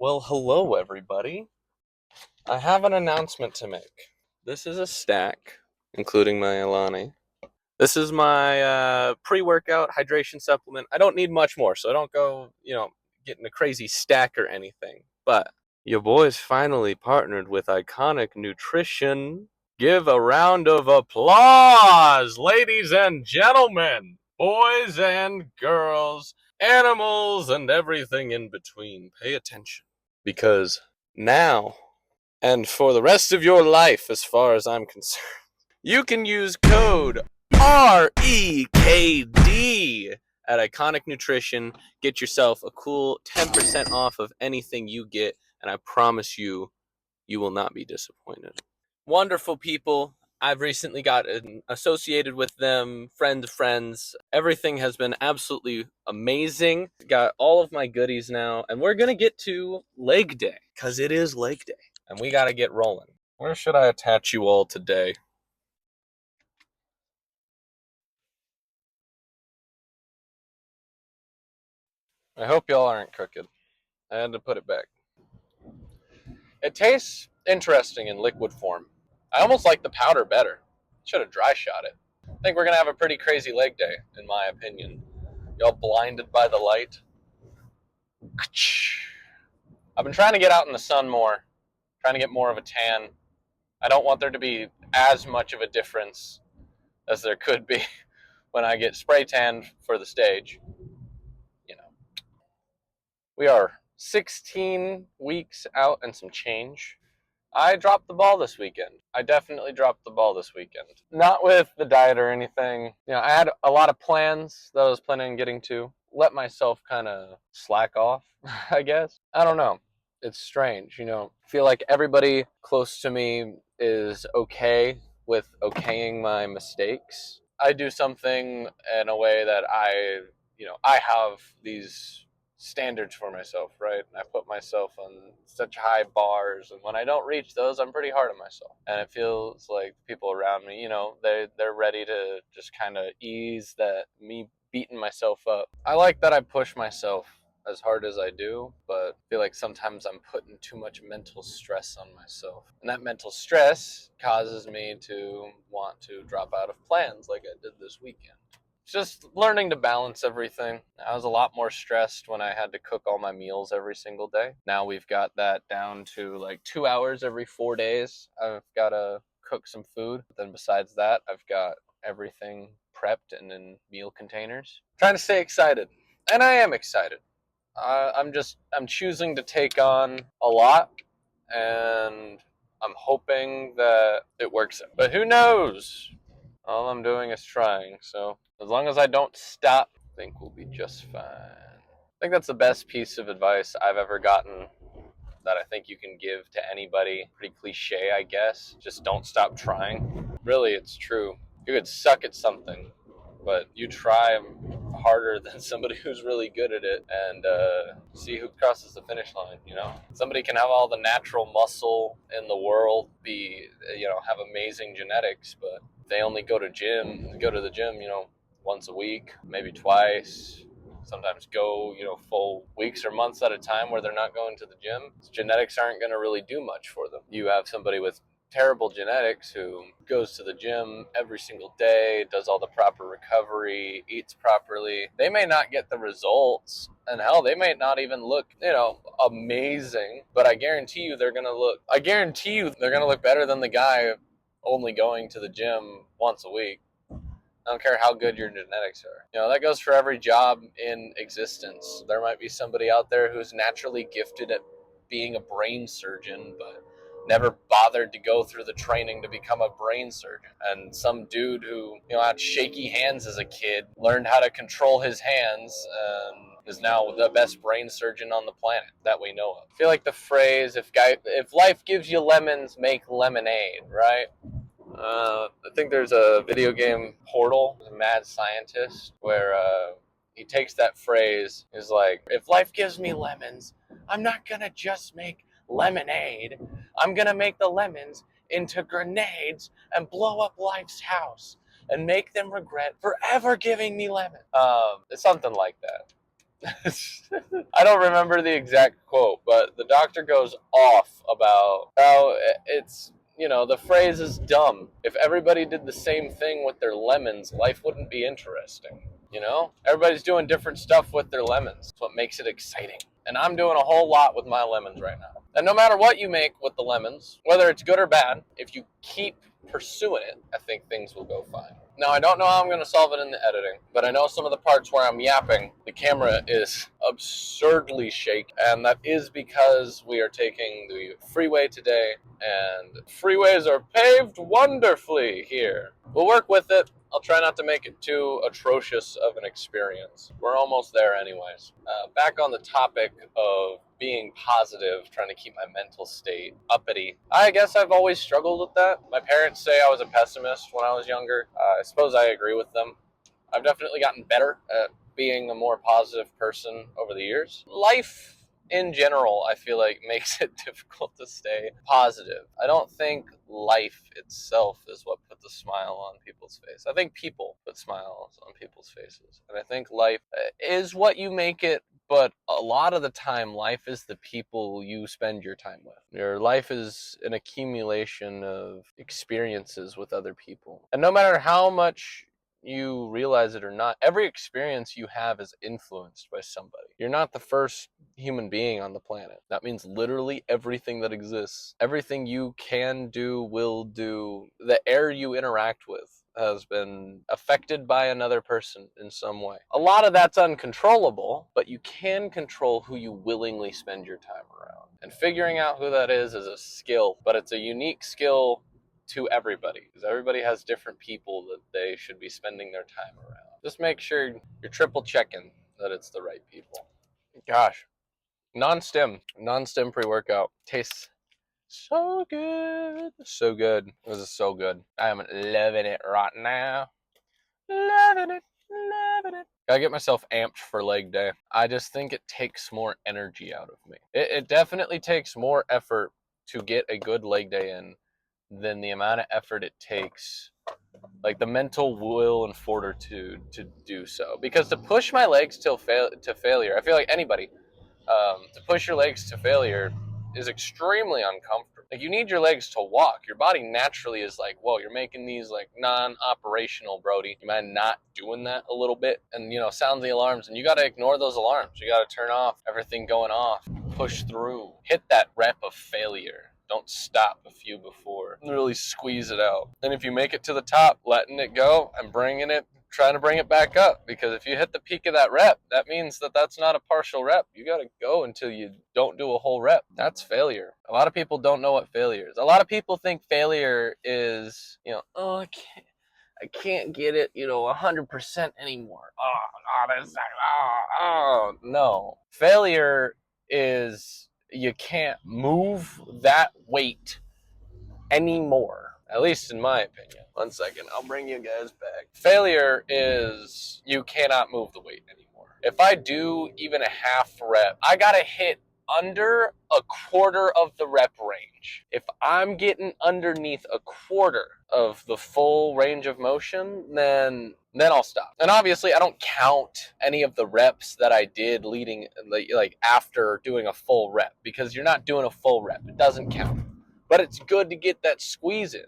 Well, hello everybody. I have an announcement to make. This is a stack, including my Alani. This is my pre-workout hydration supplement. I don't need much more, so I don't go, getting a crazy stack or anything. But your boys finally partnered with Iconic Nutrition. Give a round of applause, ladies and gentlemen, boys and girls, animals and everything in between. Pay attention. Because now, and for the rest of your life, as far as I'm concerned, you can use code REK'D at Iconic Nutrition. Get yourself a cool 10% off of anything you get, and I promise you, you will not be disappointed. Wonderful people. I've recently gotten associated with them, friends of friends. Everything has been absolutely amazing. Got all of my goodies now, and we're going to get to leg day, because it is leg day, and we got to get rolling. Where should I attach you all today? I hope y'all aren't crooked. I had to put it back. It tastes interesting in liquid form. I almost like the powder better. Should have dry shot it. I think we're going to have a pretty crazy leg day, in my opinion. Y'all blinded by the light? I've been trying to get out in the sun more, trying to get more of a tan. I don't want there to be as much of a difference as there could be when I get spray tanned for the stage. You know, we are 16 weeks out and some change. I dropped the ball this weekend. I definitely dropped the ball this weekend. Not with the diet or anything. I had a lot of plans that I was planning on getting to. Let myself kind of slack off, I guess. I don't know. It's strange, I feel like everybody close to me is okay with okaying my mistakes. I do something in a way that I have these standards for myself, right? And I put myself on such high bars, and when I don't reach those, I'm pretty hard on myself. And it feels like people around me, they're ready to just kind of ease that me beating myself up. I like that I push myself as hard as I do, but I feel like sometimes I'm putting too much mental stress on myself. And that mental stress causes me to want to drop out of plans like I did this weekend. Just learning to balance everything. I was a lot more stressed when I had to cook all my meals every single day. Now we've got that down to like 2 hours every 4 days. I've got to cook some food. But then besides that, I've got everything prepped and in meal containers. Trying to stay excited. And I am excited. I'm choosing to take on a lot, and I'm hoping that it works out. But who knows? All I'm doing is trying, so as long as I don't stop, I think we'll be just fine. I think that's the best piece of advice I've ever gotten that I think you can give to anybody. Pretty cliche, I guess. Just don't stop trying. Really, it's true. You could suck at something, but you try harder than somebody who's really good at it, and see who crosses the finish line. Somebody can have all the natural muscle in the world, have amazing genetics, but they only go to the gym once a week, maybe twice, sometimes go full weeks or months at a time where they're not going to the gym. Genetics aren't going to really do much for them. You have somebody with terrible genetics who goes to the gym every single day, does all the proper recovery, eats properly. They may not get the results, and hell, they may not even look, amazing, but I guarantee you they're going to look better than the guy only going to the gym once a week. I don't care how good your genetics are. That goes for every job in existence. There might be somebody out there who's naturally gifted at being a brain surgeon, but never bothered to go through the training to become a brain surgeon. And some dude who, had shaky hands as a kid, learned how to control his hands, and is now the best brain surgeon on the planet that we know of. I feel like the phrase, if life gives you lemons, make lemonade, right? I think there's a video game Portal, a mad scientist, where he takes that phrase, is like, if life gives me lemons, I'm not gonna just make lemonade. I'm gonna make the lemons into grenades and blow up life's house and make them regret forever giving me lemon. It's something like that. I don't remember the exact quote, but the doctor goes off about how it's, the phrase is dumb. If everybody did the same thing with their lemons, life wouldn't be interesting. Everybody's doing different stuff with their lemons. That's what makes it exciting. And I'm doing a whole lot with my lemons right now. And no matter what you make with the lemons, whether it's good or bad, if you keep pursuing it, I think things will go fine. Now, I don't know how I'm going to solve it in the editing, but I know some of the parts where I'm yapping, the camera is absurdly shaky, and that is because we are taking the freeway today, and freeways are paved wonderfully here. We'll work with it. I'll try not to make it too atrocious of an experience. We're almost there anyways. Back on the topic of being positive, trying to keep my mental state uppity. I guess I've always struggled with that. My parents say I was a pessimist when I was younger. I suppose I agree with them. I've definitely gotten better at being a more positive person over the years. Life in general, I feel like, makes it difficult to stay positive. I don't think life itself is what puts a smile on people's face. I think people put smiles on people's faces. And I think life is what you make it, but a lot of the time, life is the people you spend your time with. Your life is an accumulation of experiences with other people. And no matter how much you realize it or not, every experience you have is influenced by somebody. You're not the first human being on the planet. That means literally everything that exists, everything you can do, will do, the air you interact with has been affected by another person in some way. A lot of that's uncontrollable, but you can control who you willingly spend your time around. And figuring out who that is a skill, but it's a unique skill to everybody, because everybody has different people that they should be spending their time around. Just make sure you're triple checking that it's the right people. Gosh, non-stim pre-workout tastes so good. So good. This is so good. I am loving it right now. Loving it. Gotta get myself amped for leg day. I just think it takes more energy out of me. It definitely takes more effort to get a good leg day in than the amount of effort it takes, like the mental will and fortitude to do so. Because to push my legs to failure, I feel like anybody, to push your legs to failure is extremely uncomfortable. Like, you need your legs to walk. Your body naturally is like, whoa, you're making these like non-operational, Brody. You mind not doing that a little bit? And, sound the alarms, and you got to ignore those alarms. You got to turn off everything going off, push through, hit that rep of failure. Don't stop a few before. Really squeeze it out. And if you make it to the top, letting it go and trying to bring it back up. Because if you hit the peak of that rep, that means that that's not a partial rep. You got to go until you don't do a whole rep. That's failure. A lot of people don't know what failure is. A lot of people think failure is, I can't get it, 100% anymore. No. Failure is, you can't move that weight anymore. At least in my opinion. 1 second, I'll bring you guys back. Failure is, you cannot move the weight anymore. If I do even a half rep, I gotta hit under a quarter of the rep range. If I'm getting underneath a quarter of the full range of motion, then I'll stop. And obviously, I don't count any of the reps that I did leading, like after doing a full rep, because you're not doing a full rep. It doesn't count. But it's good to get that squeeze in.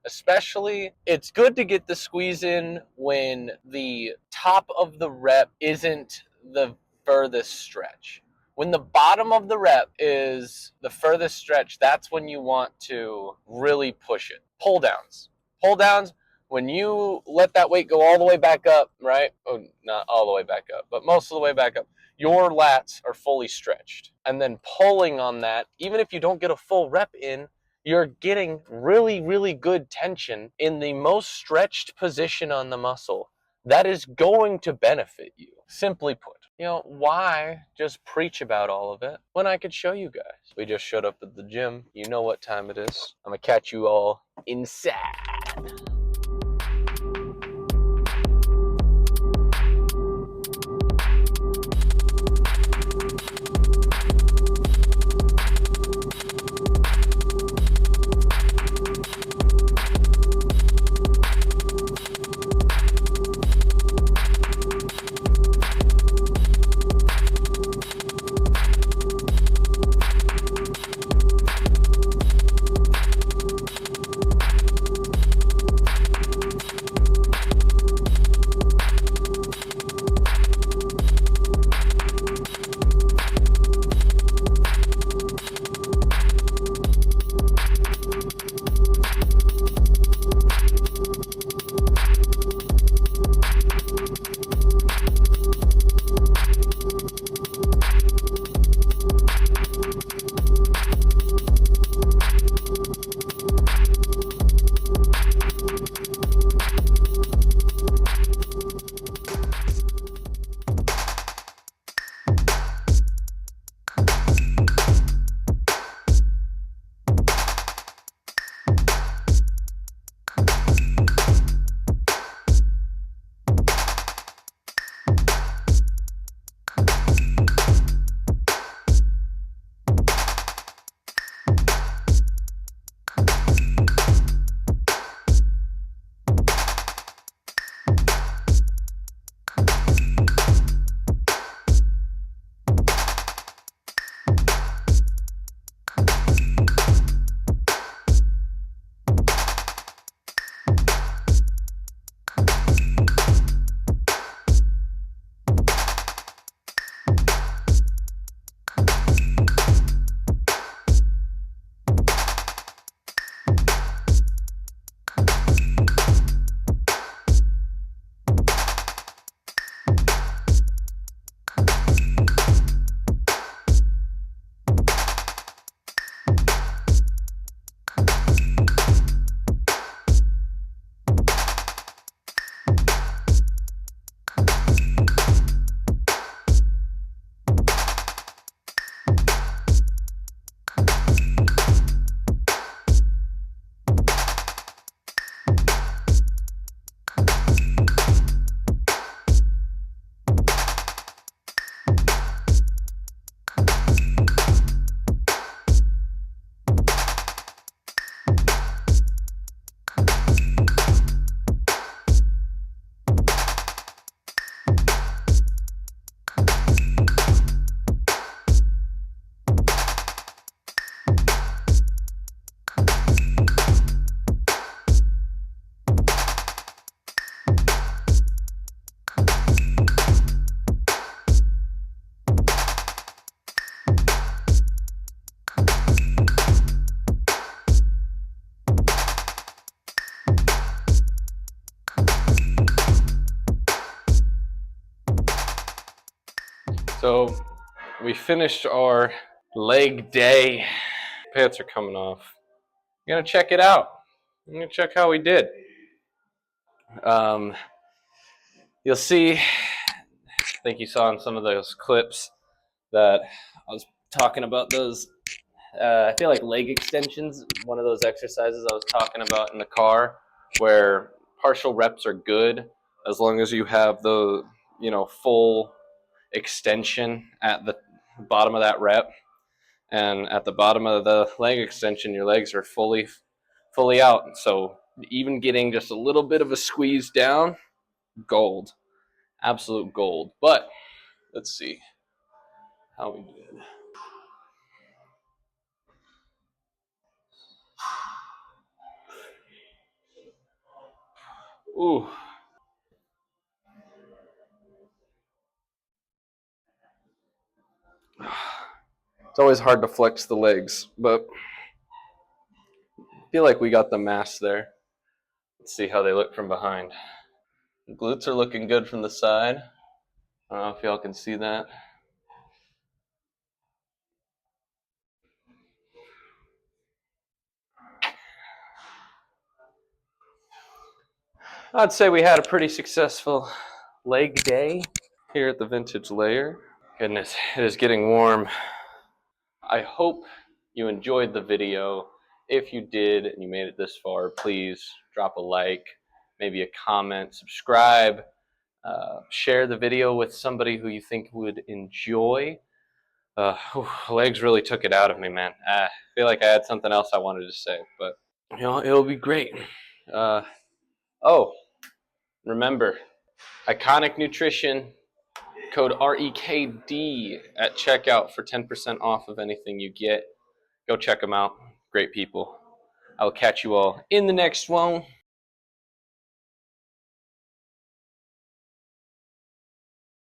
Especially, it's good to get the squeeze in when the top of the rep isn't the furthest stretch. When the bottom of the rep is the furthest stretch, that's when you want to really push it. Pull downs, when you let that weight go all the way back up, right? Oh, not all the way back up, but most of the way back up, your lats are fully stretched. And then pulling on that, even if you don't get a full rep in, you're getting really, really good tension in the most stretched position on the muscle. That is going to benefit you, simply put. Why just preach about all of it when I could show you guys? We just showed up at the gym. You know what time it is. I'm gonna catch you all inside. So we finished our leg day. Pants are coming off. I'm gonna check it out. I'm gonna check how we did. Um, you'll see. I think you saw in some of those clips that I was talking about those. I feel like leg extensions, one of those exercises I was talking about in the car, where partial reps are good as long as you have the full extension at the bottom of that rep, and at the bottom of the leg extension, your legs are fully out. So even getting just a little bit of a squeeze down, gold, absolute gold. But let's see how we did. Ooh. It's always hard to flex the legs, but I feel like we got the mass there. Let's see how they look from behind. The glutes are looking good from the side. I don't know if y'all can see that. I'd say we had a pretty successful leg day here at the Vintage Layer. Goodness, it is getting warm. I hope you enjoyed the video. If you did and you made it this far, please drop a like, maybe a comment, subscribe, share the video with somebody who you think would enjoy. Legs really took it out of me, man. I feel like I had something else I wanted to say, but it'll be great. Oh, remember, Iconic Nutrition, code REK'D at checkout for 10% off of anything you get. Go check them out. Great people. I will catch you all in the next one.